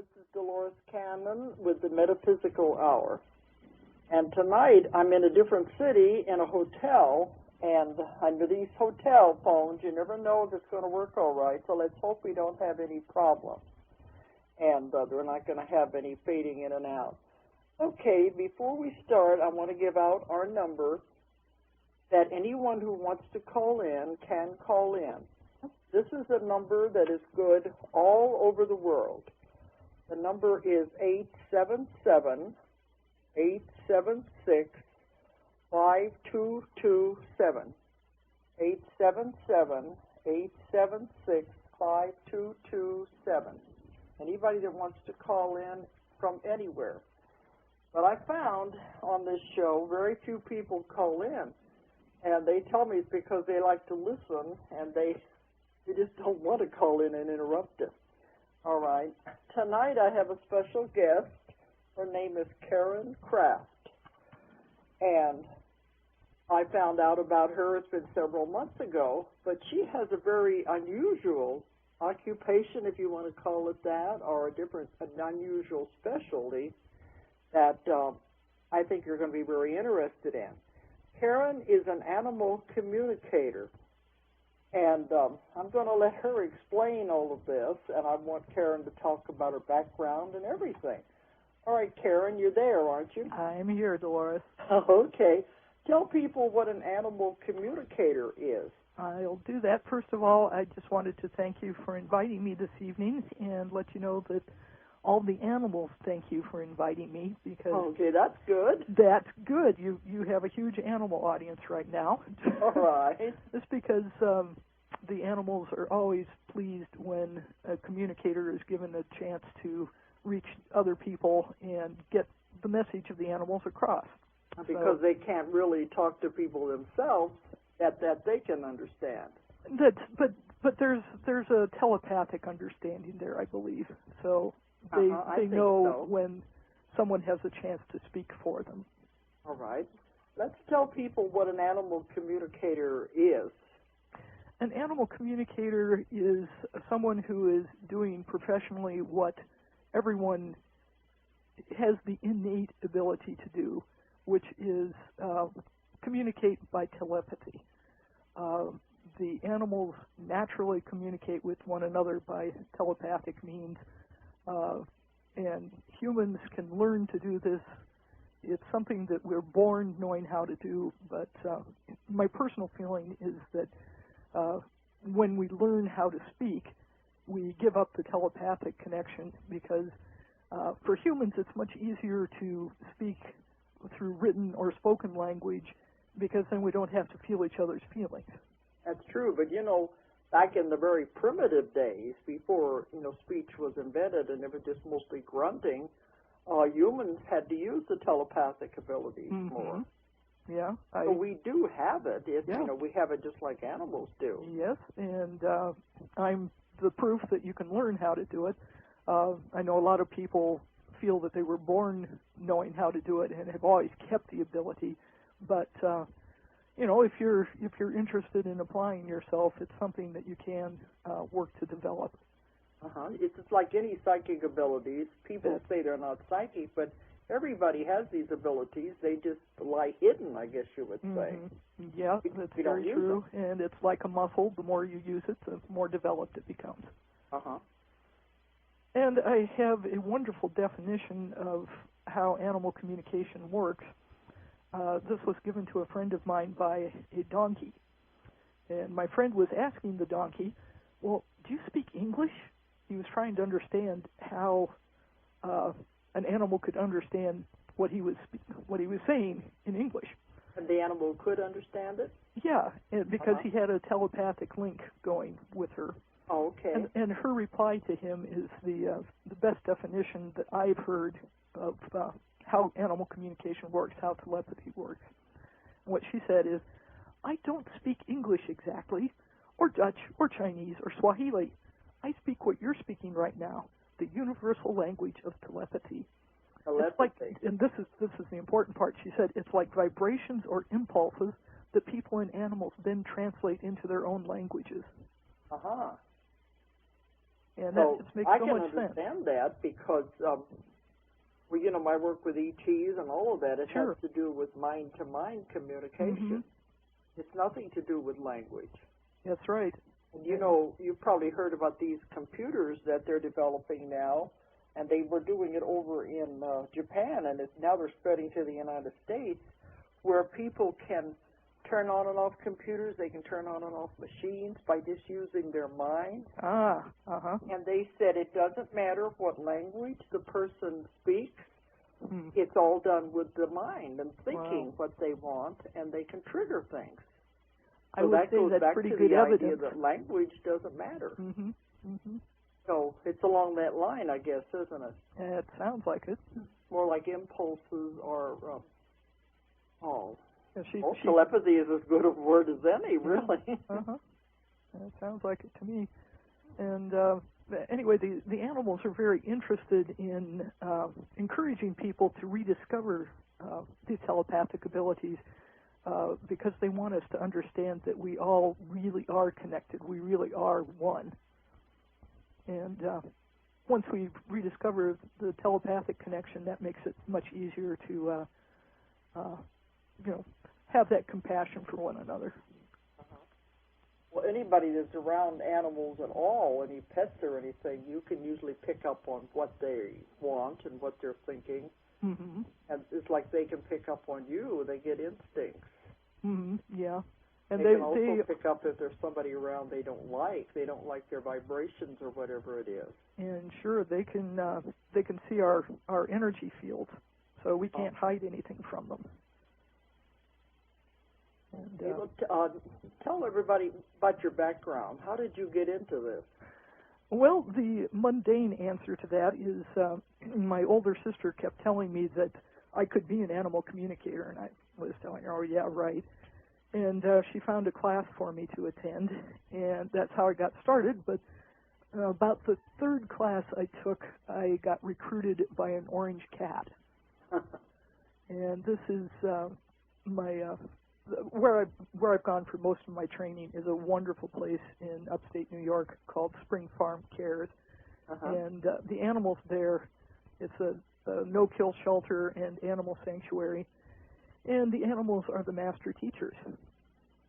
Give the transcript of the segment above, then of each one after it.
This is Dolores Cannon with the Metaphysical Hour. And tonight I'm in a different city in a hotel, and under these hotel phones, you never know if it's going to work all right, so let's hope we don't have any problems. And we're not going to have any fading in and out. Okay, before we start, I want to give out our number that anyone who wants to call in can call in. This is a number that is good all over the world. The number is 877-876-5227. 877-876-5227. Anybody that wants to call in from anywhere. But I found on this show very few people call in, and they tell me it's because they like to listen, and they just don't want to call in and interrupt it. All right. Tonight I have a special guest. Her name is Karen Kraft. And I found out about her, it's been several months ago, but she has a very unusual occupation, if you want to call it that, or an unusual specialty that I think you're going to be very interested in. Karen is an animal communicator. And I'm going to let her explain all of this, and I want Karen to talk about her background and everything. All right, Karen, you're there, aren't you? I'm here, Dolores. Okay. Tell people what an animal communicator is. I'll do that. First of all, I just wanted to thank you for inviting me this evening and let you know that all the animals thank you for inviting me because... Okay, that's good. That's good. You have a huge animal audience right now. All right. It's because the animals are always pleased when a communicator is given a chance to reach other people and get the message of the animals across. Because they can't really talk to people themselves that they can understand. But there's a telepathic understanding there, I believe. So they know when someone has a chance to speak for them. All right. Let's tell people what an animal communicator is. An animal communicator is someone who is doing professionally what everyone has the innate ability to do, which is communicate by telepathy. The animals naturally communicate with one another by telepathic means, and humans can learn to do this. It's something that we're born knowing how to do, but my personal feeling is that when we learn how to speak, we give up the telepathic connection because for humans it's much easier to speak through written or spoken language because then we don't have to feel each other's feelings. That's true, but back in the very primitive days, before speech was invented and it was just mostly grunting, humans had to use the telepathic abilities more. Yeah. So we do have it. We have it just like animals do. Yes, and I'm the proof that you can learn how to do it. I know a lot of people feel that they were born knowing how to do it and have always kept the ability, but if you're interested in applying yourself, it's something that you can work to develop. It's just like any psychic abilities. People say they're not psychic, but everybody has these abilities. They just lie hidden, I guess you would say. Yeah, that's very true. And it's like a muscle. The more you use it, the more developed it becomes. And I have a wonderful definition of how animal communication works. This was given to a friend of mine by a donkey. And my friend was asking the donkey, well, do you speak English? He was trying to understand how an animal could understand what he was saying in English. And the animal could understand it? Yeah, because he had a telepathic link going with her. Oh, okay. And her reply to him is the best definition that I've heard of how animal communication works, how telepathy works. And what she said is, I don't speak English exactly, or Dutch, or Chinese, or Swahili. I speak what you're speaking right now, the universal language of telepathy. Telepathy. And this is the important part. She said it's like vibrations or impulses that people and animals then translate into their own languages. And So that just makes I so can much sense. understand that because, well, you know, my work with ETs and all of that, it Sure. has to do with mind-to-mind communication. It's nothing to do with language. That's right. And you know, you've probably heard about these computers that they're developing now, and they were doing it over in Japan, and now they're spreading to the United States, where people can turn on and off computers, they can turn on and off machines by just using their mind. And they said it doesn't matter what language the person speaks, it's all done with the mind and thinking what they want, and they can trigger things. I So would that say goes that's back pretty to good the evidence. idea that language doesn't matter. So it's along that line, I guess, isn't it? It sounds like it. More like impulses or, Yeah, telepathy is as good a word as any, really. It sounds like it to me. And anyway, the animals are very interested in encouraging people to rediscover these telepathic abilities because they want us to understand that we all really are connected. We really are one. And once we rediscover the telepathic connection, that makes it much easier to, have that compassion for one another. Well, anybody that's around animals at all, any pets or anything, you can usually pick up on what they want and what they're thinking. And it's like they can pick up on you. They get instincts. Yeah. And they can also pick up if there's somebody around they don't like. They don't like their vibrations or whatever it is. And sure, they can see our energy fields, so we can't hide anything from them. And, tell everybody about your background. How did you get into this? Well, the mundane answer to that is my older sister kept telling me that I could be an animal communicator, and I was telling her, oh, yeah, right. And she found a class for me to attend, and that's how I got started. But about the third class I took, I got recruited by an orange cat. And this is where I've gone for most of my training is a wonderful place in upstate New York called Spring Farm Cares. And the animals there, it's a no-kill shelter and animal sanctuary. And the animals are the master teachers.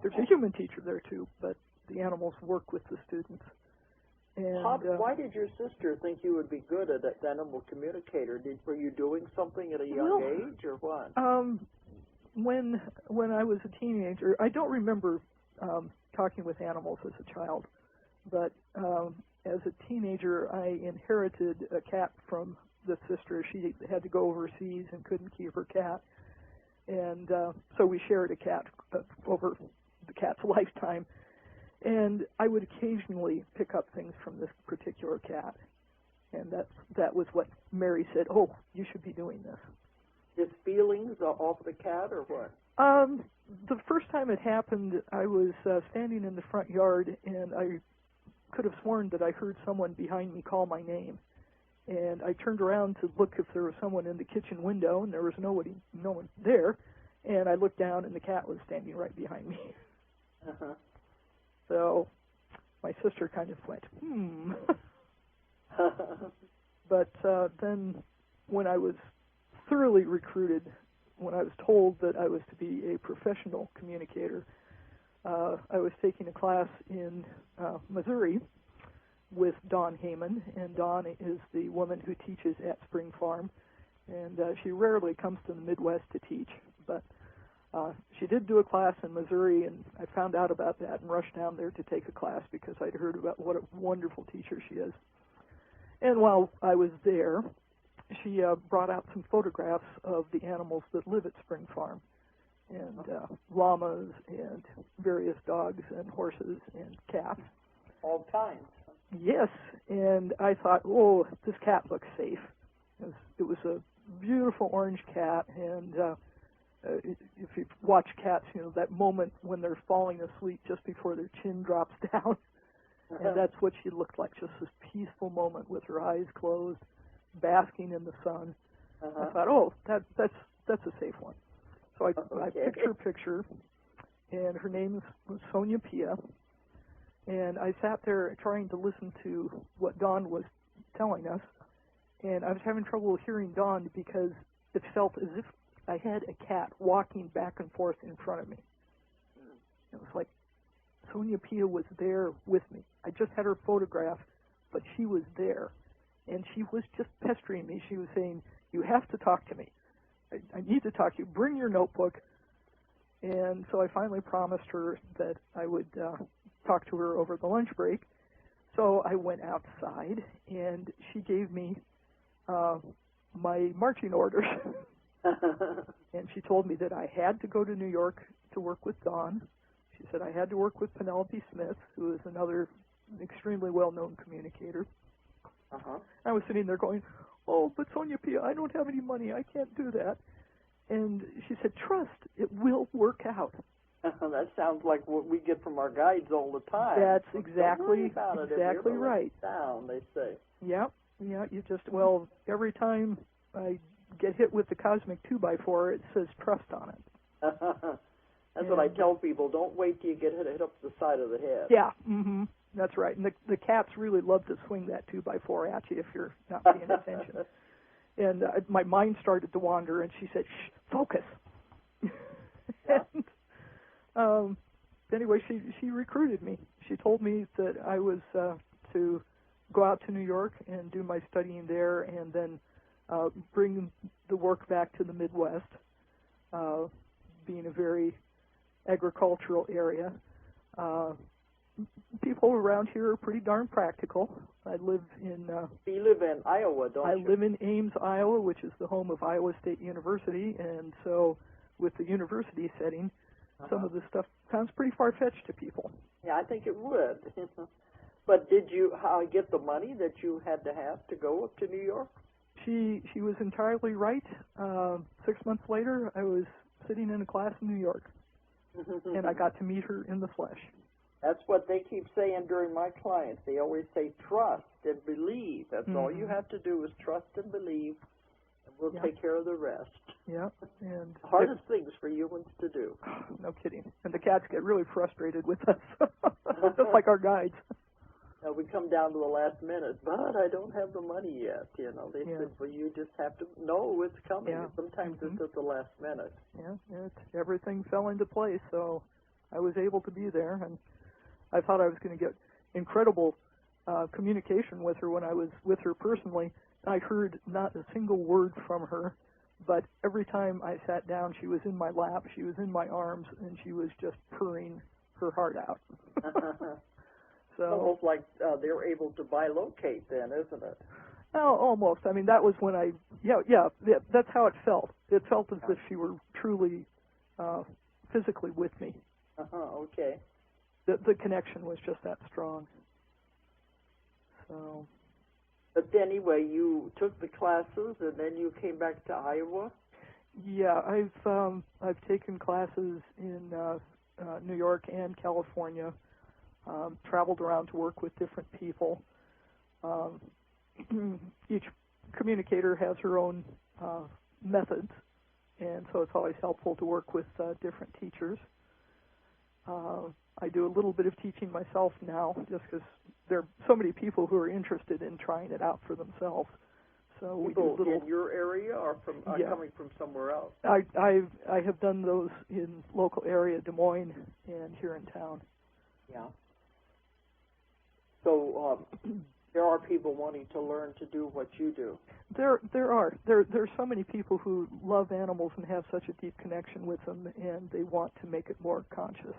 There's a human teacher there, too, but the animals work with the students. And, why did your sister think you would be good at an animal communicator? Were you doing something at a young age, or what? When I was a teenager, I don't remember talking with animals as a child, but as a teenager, I inherited a cat from the sister. She had to go overseas and couldn't keep her cat. And so we shared a cat over the cat's lifetime. And I would occasionally pick up things from this particular cat. And that was what Mary said, oh, you should be doing this. His feelings off the cat or what? The first time it happened, I was standing in the front yard, and I could have sworn that I heard someone behind me call my name. And I turned around to look if there was someone in the kitchen window, and there was no one there. And I looked down, and the cat was standing right behind me. So my sister kind of went, But then when I was thoroughly recruited, when I was told that I was to be a professional communicator, I was taking a class in Missouri with Dawn Heyman, and Dawn is the woman who teaches at Spring Farm, and she rarely comes to the Midwest to teach, but she did do a class in Missouri, and I found out about that and rushed down there to take a class because I'd heard about what a wonderful teacher she is. And while I was there, she brought out some photographs of the animals that live at Spring Farm, and llamas and various dogs and horses and cats. All kinds. Yes, and I thought, oh, this cat looks safe. It was a beautiful orange cat, and if you watch cats, that moment when they're falling asleep just before their chin drops down, and that's what she looked like, just this peaceful moment with her eyes closed, basking in the sun. I thought, oh, that's a safe one. So I picked her picture, and her name was Sonia Pia, And I sat there trying to listen to what Dawn was telling us, and I was having trouble hearing Dawn because it felt as if I had a cat walking back and forth in front of me. It was like Sonia Pia was there with me. I just had her photograph, but she was there. And she was just pestering me. She was saying, you have to talk to me. I need to talk to you. Bring your notebook. And so I finally promised her that I would talk to her over the lunch break. So I went outside, and she gave me my marching orders. And she told me that I had to go to New York to work with Dawn. She said I had to work with Penelope Smith, who is another extremely well-known communicator. I was sitting there going, oh, but Sonia Pia, I don't have any money. I can't do that. And she said, trust, it will work out. That sounds like what we get from our guides all the time. That's exactly right. Down, they say. Yeah, you just, well, every time I get hit with the cosmic 2x4, it says trust on it. That's what I tell people. Don't wait till you get hit up the side of the head. Yeah, that's right. And the cats really love to swing that 2x4 at you if you're not paying attention. And my mind started to wander, and she said, shh, focus. And anyway, she recruited me. She told me that I was to go out to New York and do my studying there, and then bring the work back to the Midwest, being a very agricultural area. People around here are pretty darn practical. I live in... you live in Iowa, don't you? I live in Ames, Iowa, which is the home of Iowa State University, and so with the university setting, some of this stuff sounds pretty far-fetched to people. Yeah, I think it would. But did you get the money that you had to have to go up to New York? She was entirely right. 6 months later, I was sitting in a class in New York, and I got to meet her in the flesh. That's what they keep saying during my clients. They always say trust and believe. That's all you have to do is trust and believe, and we'll take care of the rest. Yeah. And the hardest things for humans to do. No kidding. And the cats get really frustrated with us, just like our guides. Now, we come down to the last minute, but I don't have the money yet. They said, well, you just have to know it's coming. Yeah. Sometimes it's at the last minute. Yeah, everything fell into place, so I was able to be there, and I thought I was going to get incredible communication with her when I was with her personally. I heard not a single word from her, but every time I sat down, she was in my lap, she was in my arms, and she was just purring her heart out. So, it's almost like they're able to bilocate then, isn't it? Oh, almost. I mean, that was when that's how it felt. It felt as if she were truly physically with me. Okay. The connection was just that strong. So. But anyway, you took the classes, and then you came back to Iowa? Yeah, I've taken classes in New York and California. Traveled around to work with different people. Each communicator has her own methods, and so it's always helpful to work with different teachers. I do a little bit of teaching myself now, just because there are so many people who are interested in trying it out for themselves. So we do little in your area, or coming from somewhere else? I have done those in local area, Des Moines, and here in town. Yeah. So there are people wanting to learn to do what you do. There are. There's so many people who love animals and have such a deep connection with them, and they want to make it more conscious.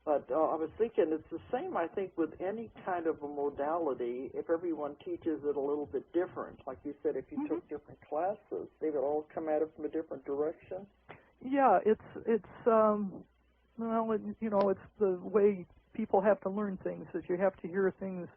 But I was thinking it's the same, I think, with any kind of a modality. If everyone teaches it a little bit different, like you said, if you took different classes, they would all come at it from a different direction. Yeah, it's well, it's the way people have to learn things, is you have to hear things